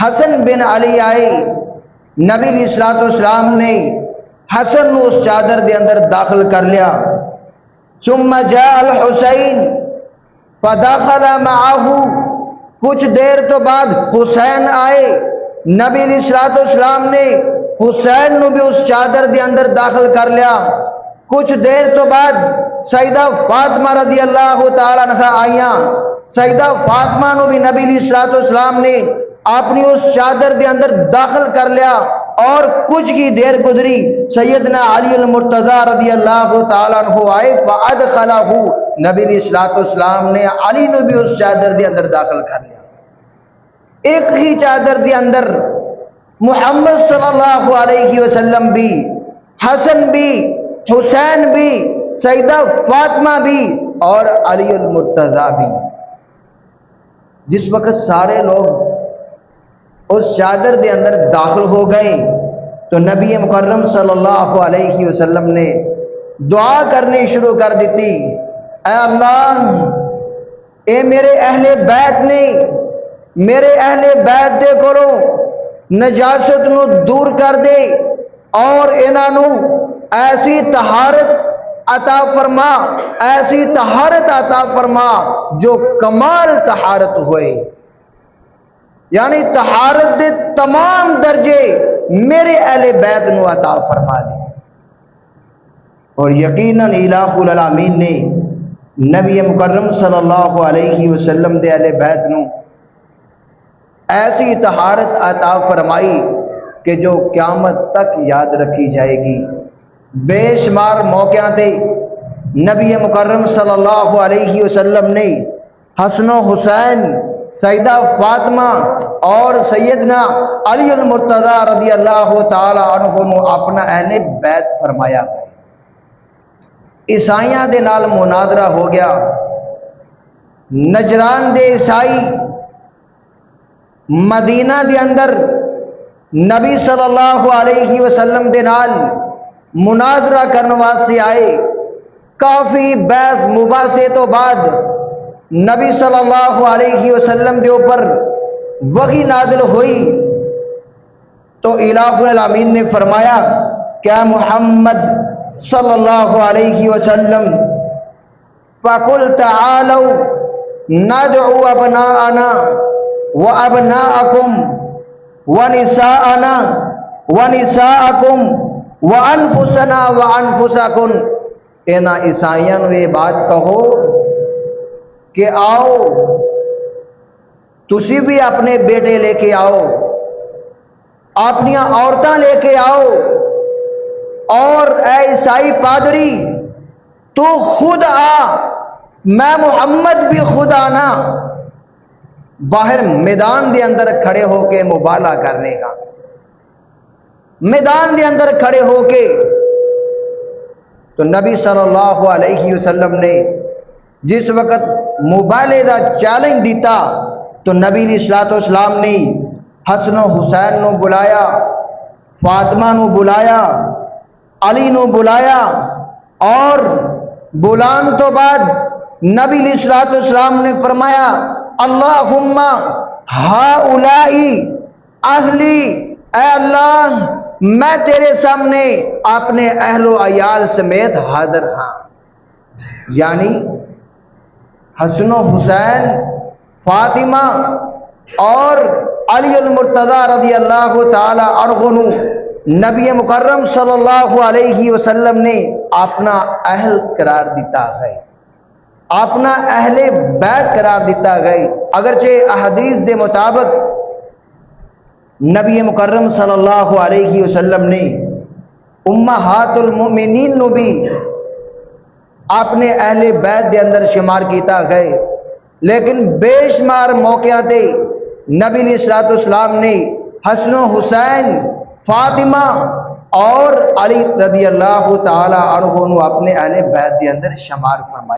حسن بن علی آئے، نبی علیہ الصلوۃ والسلام نے حسن نو اس چادر دے اندر داخل کر لیا. ثم جاء الحسین فدخل معه، کچھ دیر تو بعد حسین آئے، نبی علیہ الصلوۃ والسلام نے حسین نو بھی اس چادر دے اندر داخل کر لیا. کچھ دیر تو بعد سیدہ فاطمہ رضی اللہ تعالیٰ عنہ آئیاں، سیدہ فاطمہ نو بھی نبی علیہ الصلوۃ والسلام نے اپنی اس چادر دے اندر داخل کر لیا. اور کچھ کی دیر گزری، سیدنا علی المرتضی رضی اللہ تعالیٰ عنہ آئے، فادخلہ، نبی علیہ الصلوۃ والسلام نے علی نو بھی اس چادر دے اندر داخل کر لیا. ایک ہی چادر دے اندر محمد صلی اللہ علیہ وسلم بھی، حسن بھی، حسین بھی، سیدہ فاطمہ بھی اور علی المرتضی بھی. جس وقت سارے لوگ اس چادر دے اندر داخل ہو گئے تو نبی مکرم صلی اللہ علیہ وسلم نے دعا کرنی شروع کر دیتی. اے اللہ، اے میرے اہل بیت نے، میرے اہل بیت دے کولوں نجاست نو دور کر دے اور انہاں نو ایسی طہارت عطا فرما، ایسی طہارت عطا فرما جو کمال طہارت ہوئے، یعنی طہارت دے تمام درجے میرے اہل بیت نو عطا فرما دے. اور یقیناً الہ العالمین نے نبی مکرم صلی اللہ علیہ وسلم دے اہل بیت نو ایسی طہارت عطا فرمائی کہ جو قیامت تک یاد رکھی جائے گی. بے شمار موقعوں تے نبی مکرم صلی اللہ علیہ وسلم نے حسن و حسین، سیدہ فاطمہ اور سیدنا علی المرتضی رضی اللہ تعالی عنہ نو اپنا اہل بیت فرمایا. عیسائیاں دے نال مناظرہ ہو گیا. نجران دے عیسائی مدینہ دے اندر نبی صلی اللہ علیہ وسلم دے نال مناظرہ کرنے واسطے آئے. کافی بحث مباحثے تو بعد نبی صلی اللہ علیہ وسلم کے اوپر وحی نازل ہوئی تو الہ العالمین نے فرمایا کہ محمد صلی اللہ علیہ وسلم فَقُلْ تَعَالَوْا نَدْعُوا أَبْنَاءَنَا وَأَبْنَاءَكُمْ وَنِسَاءَنَا وَنِسَاءَكُمْ وَأَنفُسَنَا وَأَنفُسَكُمْ. اینا عیسائیاں نو یہ بات کہو کہ آؤ تسی بھی اپنے بیٹے لے کے آؤ، اپنی عورتاں لے کے آؤ، اور اے عیسائی پادری تو خود آ، میں محمد بھی خود آنا. باہر میدان دے اندر کھڑے ہو کے مبالغہ کرنے کا، میدان دے اندر کھڑے ہو کے. تو نبی صلی اللہ علیہ وسلم نے جس وقت مبالغے دا چیلنج دیتا تو نبی علیہ الصلوۃ والسلام نے حسن و حسین نو بلایا، فاطمہ نو بلایا، علی نو بلایا، اور بلان تو بعد نبی علیہ الصلوۃ والسلام نے فرمایا اللہم ہؤلائی اہلی، اے اللہ میں تیرے سامنے اپنے اہل و عیال سمیت حاضر ہاں. یعنی حسن و حسین، فاطمہ اور علی المرتضی رضی اللہ تعالی عنہ نبی مکرم صلی اللہ علیہ وسلم نے اپنا اہل قرار دیتا ہے، اپنا اہل بیت قرار دیتا گئے. اگرچہ احادیث دے مطابق نبی مکرم صلی اللہ علیہ وسلم نے امہات المؤمنین نو بھی اپنے اہل بیت دے اندر شمار کیتا گئے، لیکن بے شمار موقع تے نبی علیہ الصلوۃ والسلام نے حسن و حسین، فاطمہ اور علی رضی اللہ تعالی عنہ اپنے اہل بیت دے اندر شمار فرمایا.